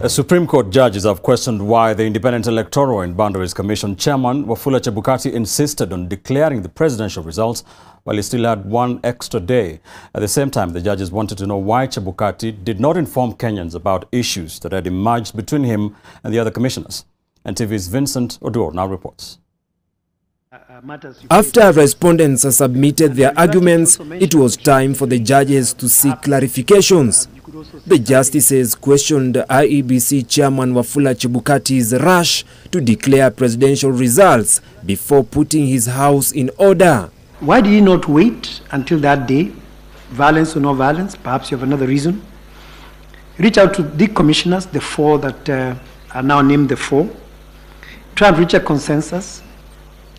Supreme Court judges have questioned why the Independent Electoral and Boundaries Commission chairman, Wafula Chebukati, insisted on declaring the presidential results while he still had one extra day. At the same time, the judges wanted to know why Chebukati did not inform Kenyans about issues that had emerged between him and the other commissioners. NTV's Vincent Odur now reports. After respondents submitted their arguments, it was time for the judges to seek clarifications. The justices questioned IEBC chairman Wafula Chebukati's rush to declare presidential results before putting his house in order. Why did he not wait until that day? Violence or no violence? Perhaps you have another reason. Reach out to the commissioners, the four that are now named the four. Try and reach a consensus.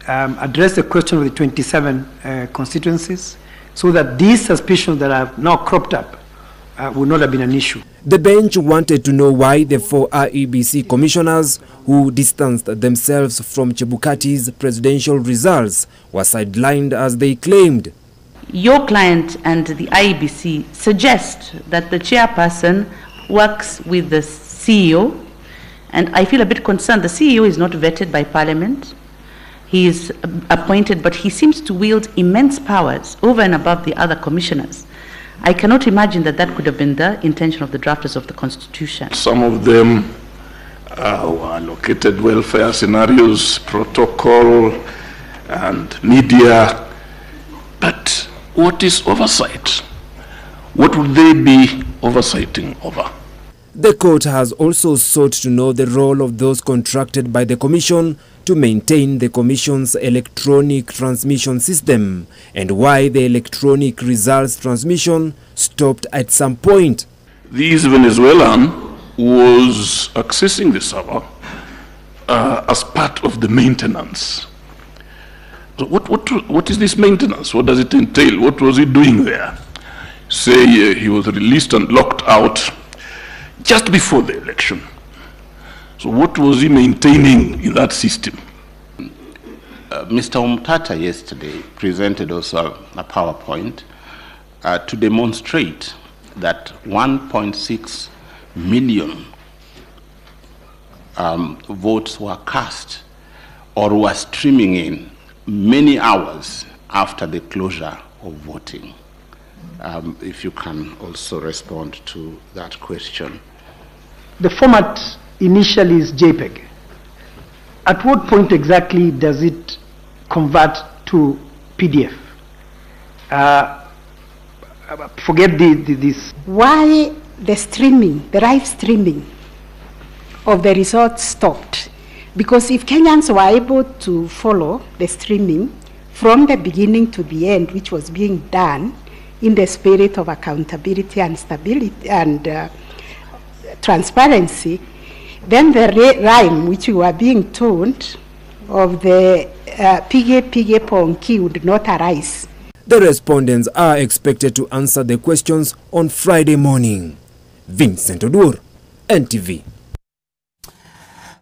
Address the question of the 27 constituencies so that these suspicions that have now cropped up would not have been an issue. The bench wanted to know why the four IEBC commissioners who distanced themselves from Chebukati's presidential results were sidelined as they claimed. Your client and the IEBC suggest that the chairperson works with the CEO, and I feel a bit concerned. The CEO is not vetted by Parliament. He is appointed, but he seems to wield immense powers over and above the other commissioners. I cannot imagine that that could have been the intention of the drafters of the Constitution. Some of them were allocated welfare scenarios, protocol, and media. But what is oversight? What would they be oversighting over? The court has also sought to know the role of those contracted by the Commission to maintain the Commission's electronic transmission system and why the electronic results transmission stopped at some point. This Venezuelan was accessing the server as part of the maintenance. So what is this maintenance? What does it entail? What was he doing there? Say he was released and locked out just before the election. So what was he maintaining in that system? Mr. Umtata yesterday presented also a PowerPoint to demonstrate that 1.6 million votes were cast or were streaming in many hours after the closure of voting. If you can also respond to that question. The format initially is JPEG. At what point exactly does it convert to PDF? Forget this. Why the streaming, the live streaming of the results stopped? Because if Kenyans were able to follow the streaming from the beginning to the end, which was being done in the spirit of accountability and stability and transparency, then the rhyme which we were being told of the pige ponki would not arise. The respondents are expected to answer the questions on Friday morning. Vincent Odur, NTV.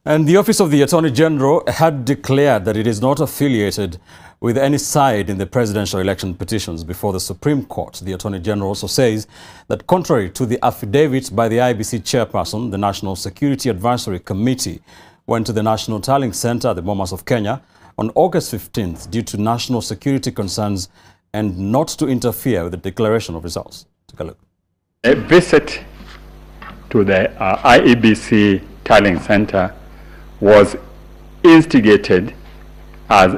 And the Office of the Attorney General had declared that it is not affiliated with any side in the presidential election petitions before the Supreme Court. The Attorney General also says that contrary to the affidavit by the IEBC chairperson, the National Security Advisory Committee went to the National Tallying Center at the Bomas of Kenya on August 15th due to national security concerns and not to interfere with the declaration of results. Take a look. A visit to the IEBC Tallying Center was instigated as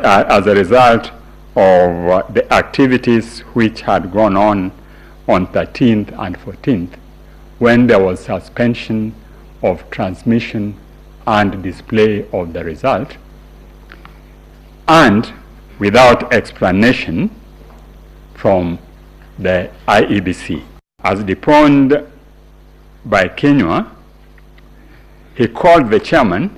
a result of the activities which had gone on 13th and 14th, when there was suspension of transmission and display of the result, and without explanation from the IEBC. As deponed by Kenya, he called the chairman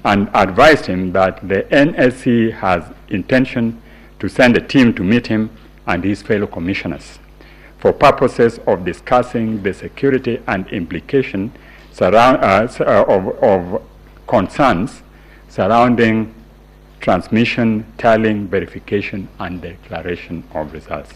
and advised him that the NSC has intention to send a team to meet him and his fellow commissioners for purposes of discussing the security and implication of concerns surrounding transmission, tallying, verification, and declaration of results.